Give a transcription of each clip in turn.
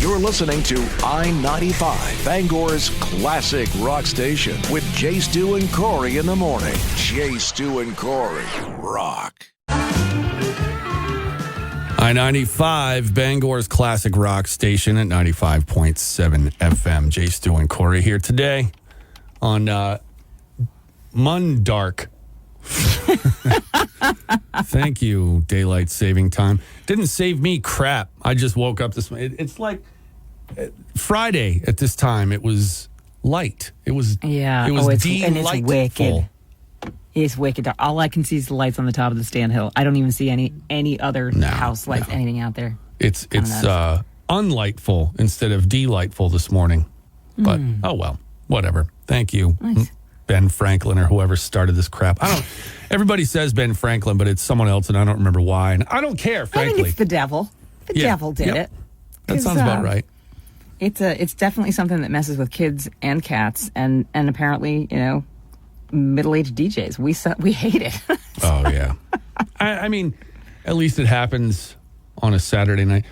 You're listening to I-95, Bangor's classic rock station with Jay Stu and Corey in the morning. Jay Stu and Corey rock. I-95, Bangor's classic rock station at 95.7 FM. Jay Stu and Corey here today on Mon-dark. Thank you, daylight saving time. Didn't save me crap. I just woke up this morning. It's like Friday at this time. It was light. It was delightful. And it's wicked. It's wicked dark. All I can see is the lights on the top of the stand hill. I don't even see any other house lights, anything out there. It's unlightful instead of delightful this morning. But oh well, whatever. Thank you. Nice. Ben Franklin or whoever started this crap. Everybody says Ben Franklin, but it's someone else, and I don't remember why. And I don't care, frankly. I think it's the devil. The devil did it. That sounds about right. It's definitely something that messes with kids and cats, and apparently, middle-aged DJs. We hate it. Oh yeah. I mean, at least it happens on a Saturday night.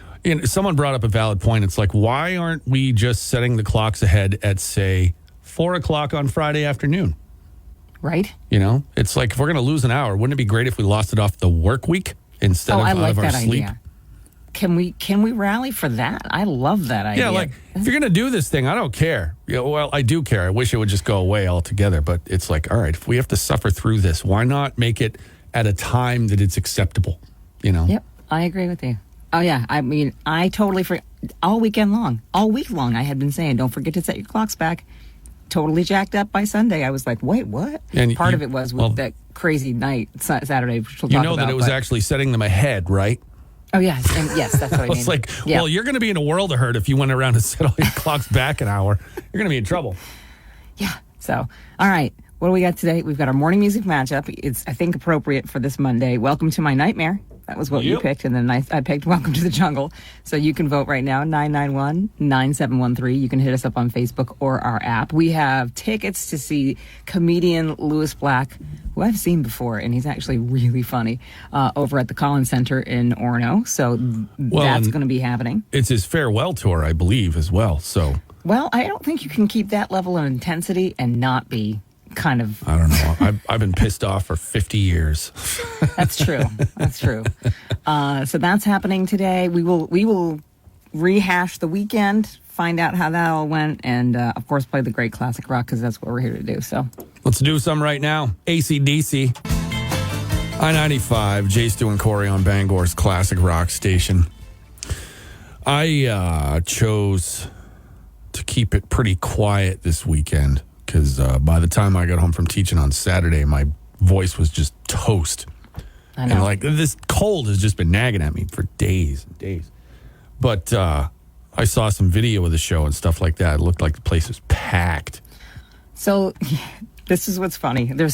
Someone brought up a valid point. It's like, why aren't we just setting the clocks ahead at, say, 4 o'clock on Friday afternoon? Right. It's like, if we're going to lose an hour, wouldn't it be great if we lost it off the work week instead of I like out of our that sleep? Idea. Can we rally for that? I love that idea. Yeah, like, if you're going to do this thing, I don't care. Well, I do care. I wish it would just go away altogether. But it's like, all right, if we have to suffer through this, why not make it at a time that it's acceptable? Yep, I agree with you. Oh, yeah. I mean, I totally forgot. All week long, I had been saying, don't forget to set your clocks back. Totally jacked up by Sunday. I was like, wait, what? And part of it was with that crazy night, Saturday, which we'll talk about. That it was actually setting them ahead, right? Oh, yes. And yes, that's what I mean. It's like, well, you're going to be in a world of hurt if you went around and set all your clocks back an hour. You're going to be in trouble. Yeah. So, all right. What do we got today? We've got our morning music matchup. It's, I think, appropriate for this Monday. Welcome to My Nightmare. That was what you picked. And then I picked Welcome to the Jungle. So you can vote right now, 991-9713. You can hit us up on Facebook or our app. We have tickets to see comedian Louis Black, who I've seen before, and he's actually really funny, over at the Collins Center in Orono. So that's going to be happening. It's his farewell tour, I believe, as well. So, well, I don't think you can keep that level of intensity and not be kind of... I don't know. I've been pissed off for 50 years. That's true. That's true. So that's happening today. We will rehash the weekend, find out how that all went, and of course play the great classic rock, because that's what we're here to do. So let's do some right now. AC/DC. I-95, Jay Stu and Corey on Bangor's classic rock station. I chose to keep it pretty quiet this weekend, because by the time I got home from teaching on Saturday, my voice was just toast. I know. And this cold has just been nagging at me for days and days. But I saw some video of the show and stuff like that. It looked like the place was packed. So this is what's funny. Did they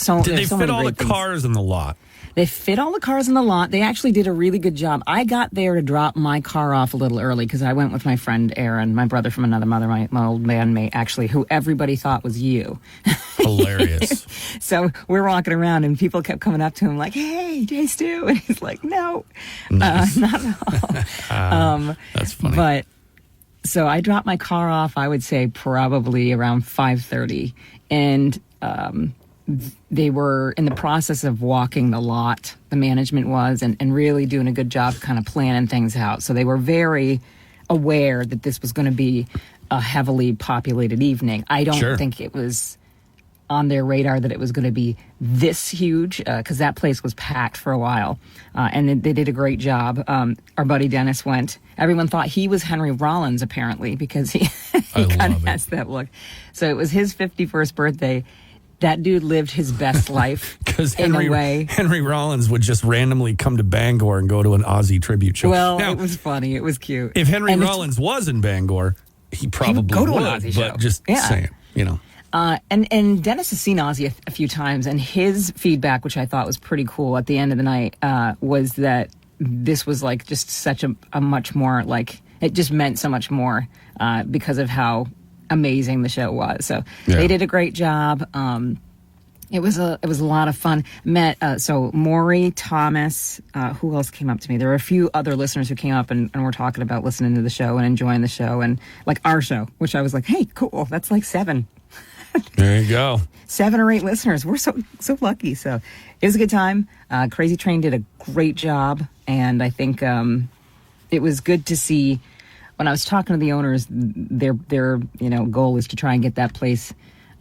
fit all the cars in the lot? They fit all the cars in the lot. They actually did a really good job. I got there to drop my car off a little early because I went with my friend Aaron, my brother from another mother, my old bandmate, actually, who everybody thought was you. Hilarious. So we're walking around and people kept coming up to him like, hey, Jay Stu. And he's like, no, nice. not at all. That's funny. But so I dropped my car off, I would say probably around 5:30. And they were in the process of walking the lot, the management was, and really doing a good job kind of planning things out. So they were very aware that this was going to be a heavily populated evening. I don't think it was on their radar that it was going to be this huge, because that place was packed for a while. And they did a great job. Our buddy Dennis went. Everyone thought he was Henry Rollins, apparently, because he kind of has that look. So it was his 51st birthday. That dude lived his best life. Because Henry Rollins would just randomly come to Bangor and go to an Aussie tribute show. Well, now, it was funny. It was cute. If Henry Rollins was in Bangor, he probably would go to an Aussie show. But just saying, And Dennis has seen Ozzy a few times, and his feedback, which I thought was pretty cool at the end of the night, was that this was like just such a much more, like, it just meant so much more because of how amazing the show was. So they did a great job. It was a lot of fun. Met so Maury, Thomas, who else came up to me? There were a few other listeners who came up and were talking about listening to the show and enjoying the show and like our show, which I was like, hey, cool, that's like 7. There you go. 7 or 8 listeners. We're so lucky. So it was a good time. Crazy Train did a great job, and I think it was good to see. When I was talking to the owners, their goal is to try and get that place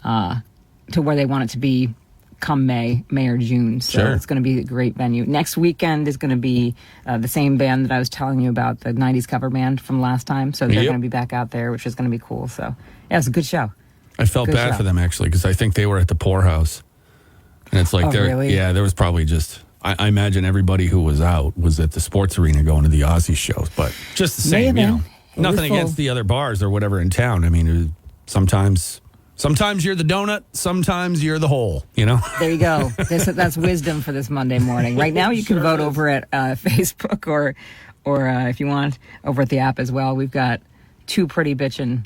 to where they want it to be come May or June. So Sure. It's going to be a great venue. Next weekend is going to be the same band that I was telling you about, the 90s cover band from last time. So they're Yep. going to be back out there, which is going to be cool. So yeah, it's a good show. I felt Good bad show. for them, actually, because I think they were at the Poorhouse. And it's like, Oh, really? Yeah, there was probably just, I imagine everybody who was out was at the sports arena going to the Aussie shows. But just the same, Maybe. you know. It was Nothing against full. the other bars or whatever in town. I mean, sometimes you're the donut, sometimes you're the hole, you know? There you go. That's wisdom for this Monday morning. Right now, you can vote over at Facebook or if you want, over at the app as well. We've got 2 pretty bitchin',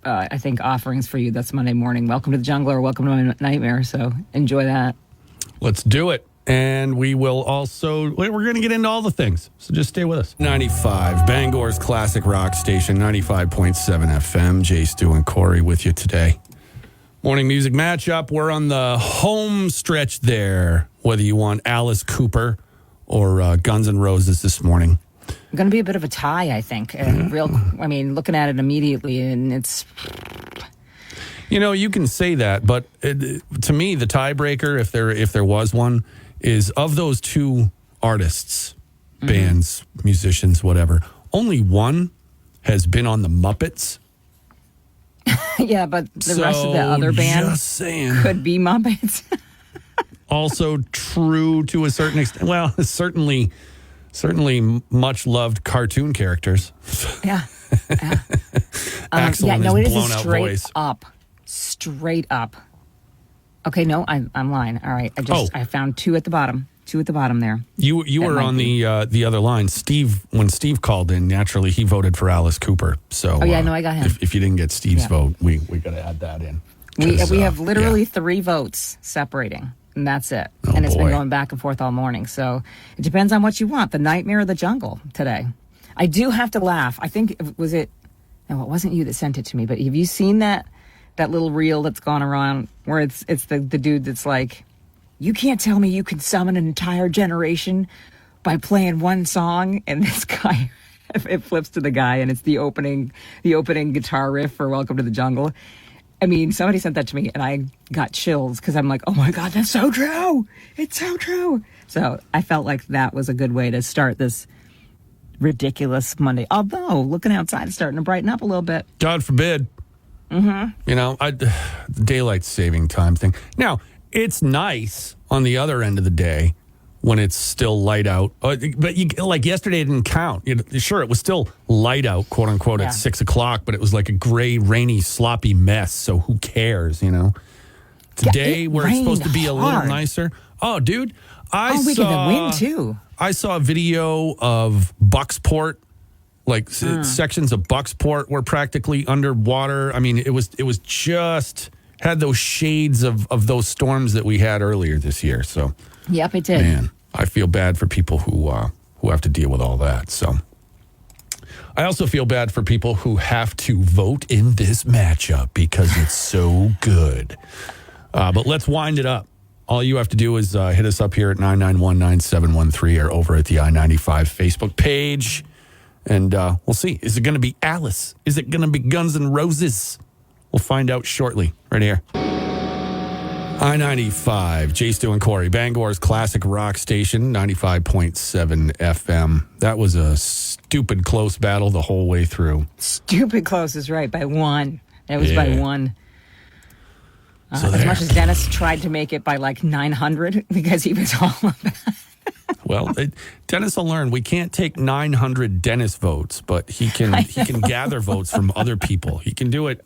I think, offerings for you. That's Monday morning. Welcome to the Jungle or welcome to my nightmare. So enjoy that. Let's do it. And we will also, we're going to get into all the things. So just stay with us. 95, Bangor's classic rock station, 95.7 FM. Jay, Stu, and Corey with you today. Morning music matchup. We're on the home stretch there, whether you want Alice Cooper or Guns N' Roses this morning. Going to be a bit of a tie, I think. Looking at it immediately, and it's... You know, you can say that, but to me, the tiebreaker, if there was one, is of those 2 artists, bands, musicians, whatever, only one has been on the Muppets. Yeah, but the rest of the other band just saying. could be Muppets. Also true to a certain extent. Well, certainly much loved cartoon characters. Yeah. Axl and it his is blown a out straight voice. up. Straight up. Okay, no, I'm lying. All right, I found 2 at the bottom. 2 at the bottom there. You were might on be. the other line. When Steve called in, naturally he voted for Alice Cooper. So Oh, yeah, no, I got him. If you didn't get Steve's Yeah. vote, we got to add that in. We 'Cause, have literally yeah. 3 votes separating, and that's it. Oh, and it's boy. been going back and forth all morning. So it depends on what you want. The Nightmare or the Jungle today. I do have to laugh. I think it wasn't you that sent it to me, but have you seen that little reel that's gone around where it's the dude that's like, you can't tell me you can summon an entire generation by playing one song, and this guy, it flips to the guy, and it's the opening guitar riff for Welcome to the Jungle. I mean, somebody sent that to me, and I got chills because I'm like, oh my God, that's so true. It's so true. So I felt like that was a good way to start this ridiculous Monday. Although looking outside, it's starting to brighten up a little bit. God forbid. Mm-hmm. You know, the daylight saving time thing. Now, it's nice on the other end of the day when it's still light out. But like yesterday, it didn't count. Sure, it was still light out, quote unquote, Yeah. at 6 o'clock, but it was like a gray, rainy, sloppy mess. So who cares, you know? Today, it where it's supposed to rained be a little hard. nicer. Oh, dude, We get the wind too. I saw a video of Bucksport. Like sections of Bucksport were practically underwater. I mean, it was just had those shades of those storms that we had earlier this year. So, Yep, it did. man, I feel bad for people who have to deal with all that. So, I also feel bad for people who have to vote in this matchup because it's so good. But let's wind it up. All you have to do is hit us up here at 991-9713 or over at the I-95 Facebook page. And we'll see. Is it going to be Alice? Is it going to be Guns N' Roses? We'll find out shortly. Right here. I-95, Jay, Stu, and Corey. Bangor's classic rock station, 95.7 FM. That was a stupid close battle the whole way through. Stupid close is right, by 1. It was by 1. So as there. much as Dennis tried to make it by like 900 because he was all about Well, Dennis will learn. We can't take 900 Dennis votes, but he can gather votes from other people. He can do it,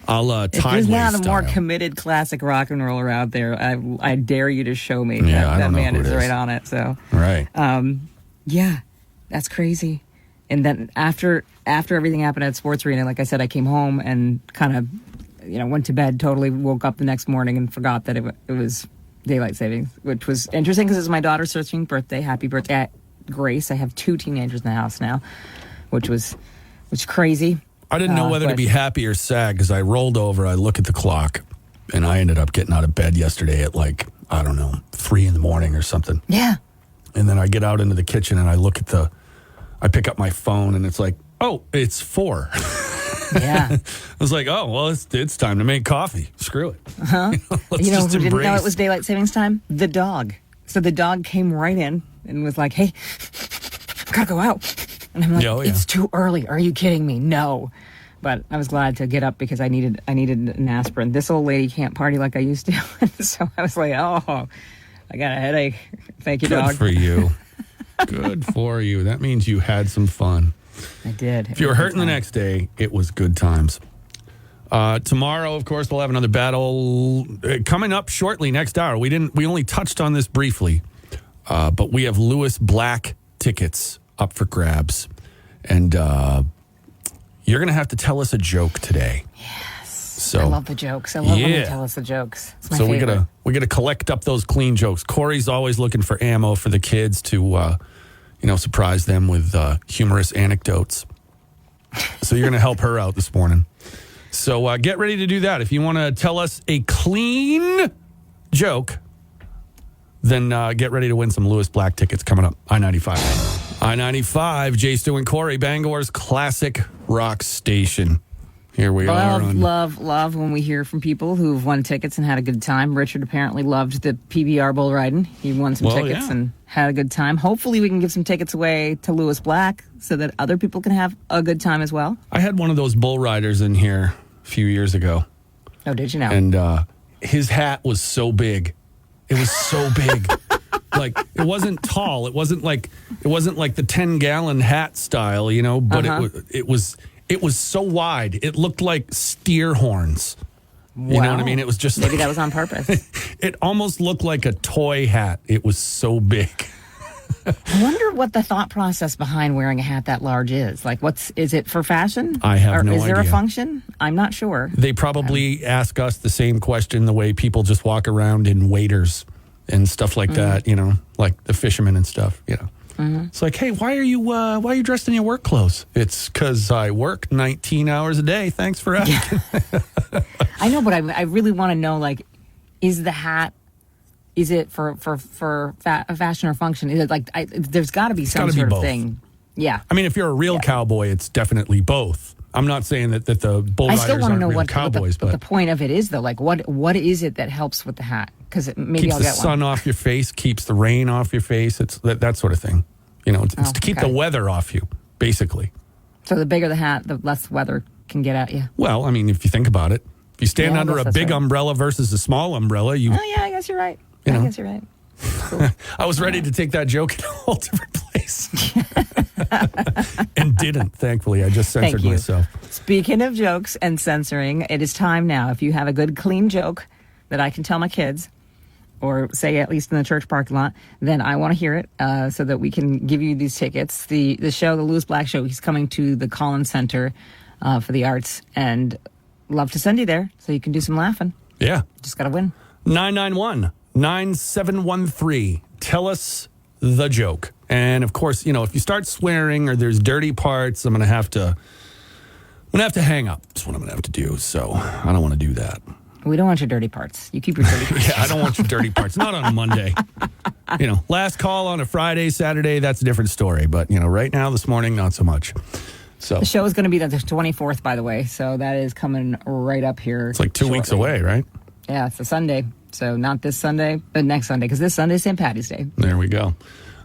a la If there's Tideway not a more style. committed classic rock and roller out there, I dare you to show me Yeah, I that don't know man who it is is. right on it. So Right. yeah, that's crazy. And then after everything happened at Sports Arena, like I said, I came home and kind of went to bed, totally woke up the next morning and forgot that it was daylight savings, which was interesting because it's my daughter's 13th birthday. Happy birthday, Grace. I have 2 teenagers in the house now, which was crazy. I didn't know whether to be happy or sad because I rolled over, I look at the clock, and I ended up getting out of bed yesterday at 3 in the morning or something. Yeah. And then I get out into the kitchen and I pick up my phone and it's like, oh, it's 4. Yeah. I was like, oh, well, it's time to make coffee. Screw it. Uh-huh. Let's who just didn't know embrace. it was daylight savings time? The dog. So the dog came right in and was like, hey, gotta go out. And I'm like, it's too early. Are you kidding me? No. But I was glad to get up because I needed an aspirin. This old lady can't party like I used to. So I was like, oh, I got a headache. Thank you, dog. Good for you. Good for you. That means you had some fun. I did. If you were hurting the next day, it was good times. Tomorrow, of course, we'll have another battle coming up shortly next hour. We only touched on this briefly, but we have Lewis Black tickets up for grabs. And you're going to have to tell us a joke today. Yes. So, I love the jokes. I love when you tell us the jokes. It's my favorite. we gotta collect up those clean jokes. Corey's always looking for ammo for the kids to surprise them with humorous anecdotes. So you're going to help her out this morning. So get ready to do that. If you want to tell us a clean joke, then get ready to win some Lewis Black tickets coming up. I-95. I-95, Jay, Stu, and Corey, Bangor's classic rock station. Here we are. Love when we hear from people who've won tickets and had a good time. Richard apparently loved the PBR bull riding. He won some tickets and had a good time. Hopefully we can give some tickets away to Lewis Black so that other people can have a good time as well. I had one of those bull riders in here a few years ago. Oh, did you now? And his hat was so big. It was so big. It wasn't tall. It wasn't like the 10-gallon hat style, but it was so wide. It looked like steer horns. You know what I mean? It was just maybe that was on purpose. It almost looked like a toy hat. It was so big. I wonder what the thought process behind wearing a hat that large is. Is it for fashion? I have no idea. Is there a function? I'm not sure. They probably ask us the same question the way people just walk around in waders and stuff like that, like the fishermen and stuff, Mm-hmm. It's like, hey, why are you dressed in your work clothes? It's because I work 19 hours a day. Thanks for asking. Yeah. I know, but I really want to know, is the hat, is it for fashion or function? Is it there's got to be some sort of thing. Yeah. I mean, if you're a real cowboy, it's definitely both. I'm not saying that the bull riders aren't real cowboys, but the point of it is, though, what is it that helps with the hat? Because maybe keeps I'll get one. Keeps the sun off your face, keeps the rain off your face. It's that sort of thing. It's to keep the weather off you, basically. So the bigger the hat, the less weather can get at you. Well, I mean, if you think about it, if you stand under a big umbrella versus a small umbrella, Oh, yeah, I guess you're right. I guess you're right. Cool. I was ready to take that joke in a whole different place. And didn't, thankfully. I just censored myself. Speaking of jokes and censoring, it is time now. If you have a good, clean joke that I can tell my kids, or say at least in the church parking lot, then I want to hear it so that we can give you these tickets. The show, the Lewis Black Show, he's coming to the Collins Center for the Arts, and love to send you there so you can do some laughing. Yeah. Just got to win. 991-9713. Tell us the joke. And, of course, if you start swearing or there's dirty parts, I'm going to have to hang up. That's what I'm going to have to do. So I don't want to do that. We don't want your dirty parts. You keep your dirty parts. Yeah, I don't want your dirty parts. Not on a Monday. Last call on a Friday, Saturday, that's a different story. But, right now, this morning, not so much. So the show is going to be the 24th, by the way. So that is coming right up here. It's like 2 weeks away, right? Yeah, it's a Sunday. So not this Sunday, but next Sunday, because this Sunday is St. Patty's Day. There we go.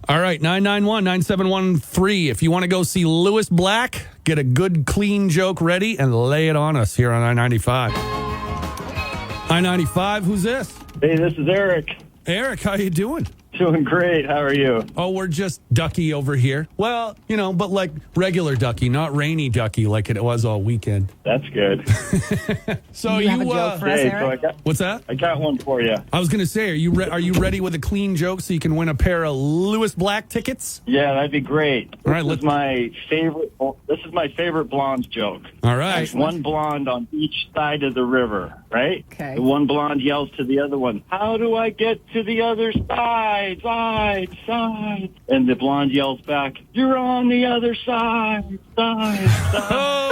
All right, 991-9713. If you want to go see Lewis Black, get a good, clean joke ready and lay it on us here on I-95. I-95, who's this? Hey, this is Eric. Eric, how you doing? Doing great. How are you? Oh, we're just ducky over here. Well, but like regular ducky, not rainy ducky like it was all weekend. That's good. So you have a joke for us, Hey, so Eric? what's that? I got one for you. I was going to say, are you ready with a clean joke so you can win a pair of Lewis Black tickets? Yeah, that'd be great. All right, This is my favorite blonde joke. All right. There's one blonde on each side of the river, right? Okay. The one blonde yells to the other one, "How do I get to the other side? Side." And the blonde yells back, "You're on the other side. Oh!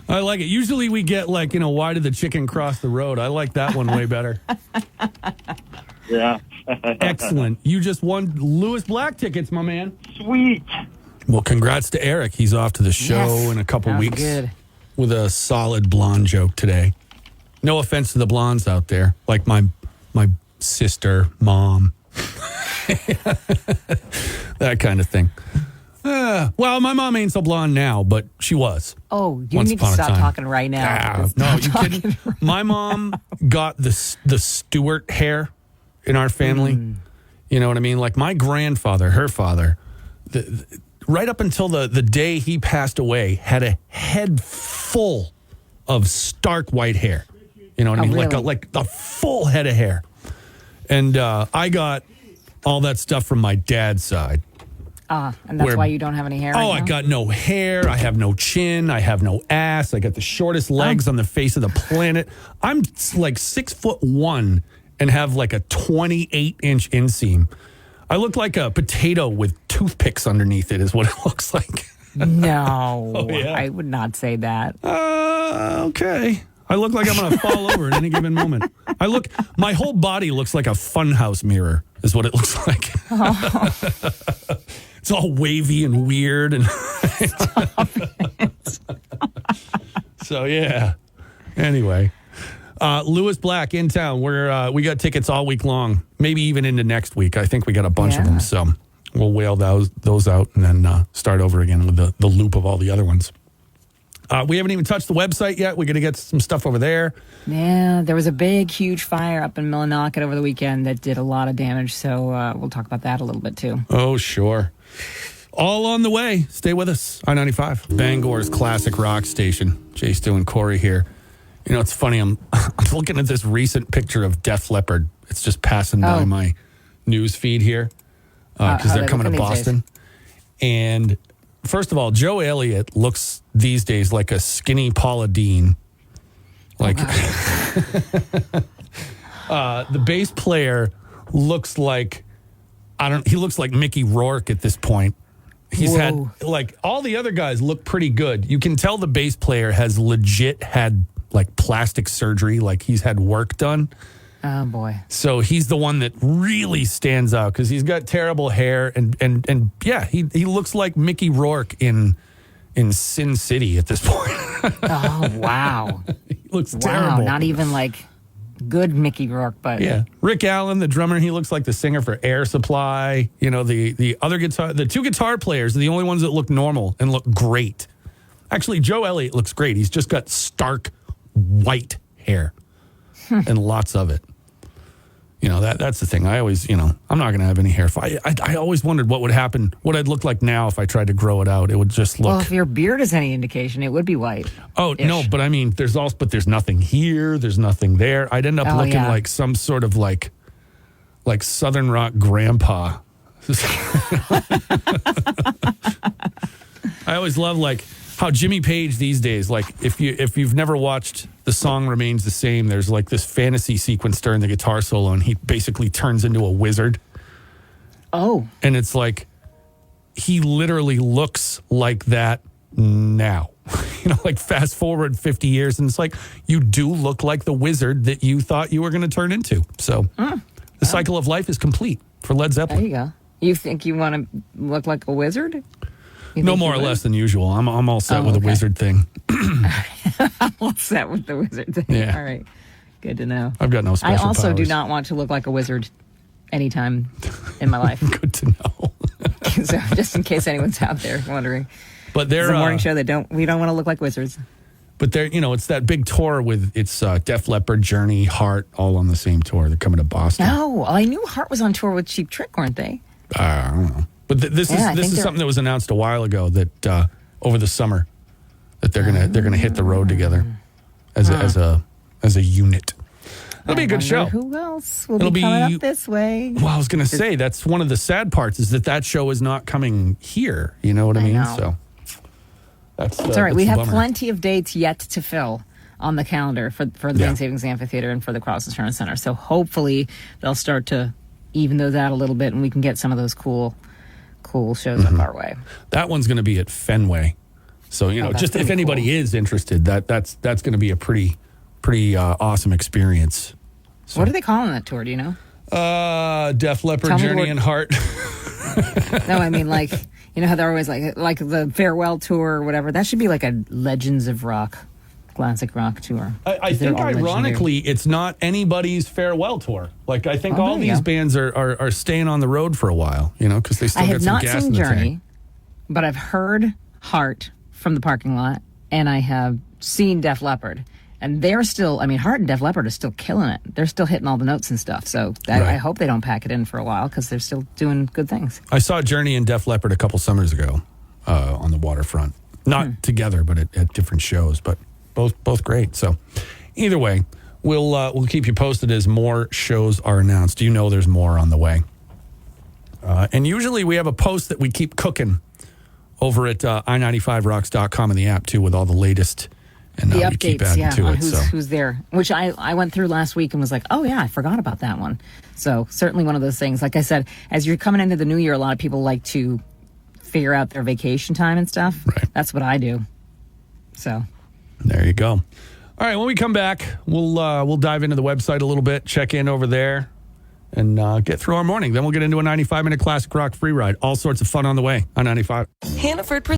I like it. Usually we get like, why did the chicken cross the road? I like that one way better. Yeah. Excellent. You just won Lewis Black tickets, my man. Sweet. Well, congrats to Eric. He's off to the show Yes. in a couple That was weeks good. with a solid blonde joke today. No offense to the blondes out there, like my sister, mom, that kind of thing. Well, my mom ain't so blonde now, but she was. Oh, you Once need to upon a stop time. talking right now. No, you kidding? My mom got the Stewart hair in our family. You know what I mean? Like my grandfather, her father, right up until the day he passed away, had a head full of stark white hair. You know what I mean? Really? Like a full head of hair. And I got all that stuff from my dad's side. And that's why you don't have any hair. Oh, right I now? got no hair. I have no chin. I have no ass. I got the shortest legs on the face of the planet. I'm like 6'1" and have like a 28-inch inseam. I look like a potato with toothpicks underneath it is what it looks like. No, Oh, yeah. I would not say that. Okay. I look like I'm going to fall over at any given moment. My whole body looks like a funhouse mirror is what it looks like. It's all wavy and weird. And so, yeah. Anyway, Lewis Black in town. We got tickets all week long, maybe even into next week. I think we got a bunch of them. So we'll whale those out and then start over again with the loop of all the other ones. We haven't even touched the website yet. We're going to get some stuff over there. Yeah, there was a big, huge fire up in Millinocket over the weekend that did a lot of damage. So we'll talk about that a little bit too. Oh, sure. All on the way. Stay with us. I-95, Bangor's classic rock station. Jay, Stu, and Corey here. It's funny. I'm looking at this recent picture of Def Leppard. It's just passing by my news feed here because they're coming to Boston. And first of all, Joe Elliott looks these days like a skinny Paula Deen. Like the bass player looks like he looks like Mickey Rourke at this point. He's had like all the other guys look pretty good. You can tell the bass player has legit had like plastic surgery, like he's had work done. Oh boy. So he's the one that really stands out because he's got terrible hair and yeah, he looks like Mickey Rourke in Sin City at this point. Oh wow. He looks terrible. Not even like good Mickey Rourke, but yeah. Rick Allen, the drummer, he looks like the singer for Air Supply. The other the two guitar players are the only ones that look normal and look great. Actually, Joe Elliott looks great. He's just got stark white hair and lots of it. That's the thing. I always, I'm not going to have any hair. I always wondered what would happen, what I'd look like now if I tried to grow it out. It would just look. Well, if your beard is any indication, it would be white. Oh, no, but I mean, there's nothing here. There's nothing there. I'd end up looking like some sort of like Southern rock grandpa. I always love like how Jimmy Page these days, like if you've never watched The Song Remains the Same, there's like this fantasy sequence during the guitar solo and he basically turns into a wizard. Oh. And it's like he literally looks like that now. Like fast forward 50 years and it's like you do look like the wizard that you thought you were going to turn into. So the cycle of life is complete for Led Zeppelin. There you go. You think you want to look like a wizard? No more or less than usual. I'm all set with the wizard thing. I'm all set with the wizard thing. Yeah. All right. Good to know. I've got no special I also do powers. not want to look like a wizard anytime in my life. Good to know. So just in case anyone's out there wondering. But they're It's a morning show that we don't want to look like wizards. But they're, it's that big tour with it's Def Leppard, Journey, Heart, all on the same tour. They're coming to Boston. Oh, I knew Heart was on tour with Cheap Trick, weren't they? I don't know. But this is something that was announced a while ago that over the summer that they're gonna hit the road together as a unit. It'll be a good show. Who else will be coming up this way? Well, I was going to say, that's one of the sad parts is that show is not coming here. You know what I mean? know. So that's It's all right. that's We the have bummer. plenty of dates yet to fill on the calendar for the Bank Savings Amphitheater and for the Cross Insurance Center. So hopefully they'll start to even those out a little bit and we can get some of those cool shows up our way. That one's going to be at Fenway. So, just if anybody is interested, that's going to be a pretty awesome experience. So, What are they calling that tour? Do you know? Def Leppard, Tell me Journey, what- and Heart. No, I mean like how they're always like the farewell tour or whatever. That should be like a Legends of Rock, classic rock tour. I 'Cause they're think all ironically, legendary. it's not anybody's farewell tour. Like I think Oh, all there you these go. bands are staying on the road for a while, because they still I get have some not gas in seen the Journey, tank. but I've heard Heart from the parking lot, and I have seen Def Leppard. And they're still, Heart and Def Leppard are still killing it. They're still hitting all the notes and stuff. So Right. I hope they don't pack it in for a while because they're still doing good things. I saw Journey and Def Leppard a couple summers ago on the waterfront. Not together, but at different shows. But both great. So either way, we'll keep you posted as more shows are announced. You know there's more on the way. And usually we have a post that we keep cooking over at i95rocks.com and the app too with all the latest. And The we keep updates, adding to on it. who's there, which I went through last week and was like, oh yeah, I forgot about that one. So certainly one of those things. Like I said, as you're coming into the new year, a lot of people like to figure out their vacation time and stuff. Right. That's what I do. So There you go. All right, when we come back, we'll dive into the website a little bit, check in over there, and get through our morning. Then we'll get into a 95-minute classic rock free ride. All sorts of fun on the way on 95. Hannaford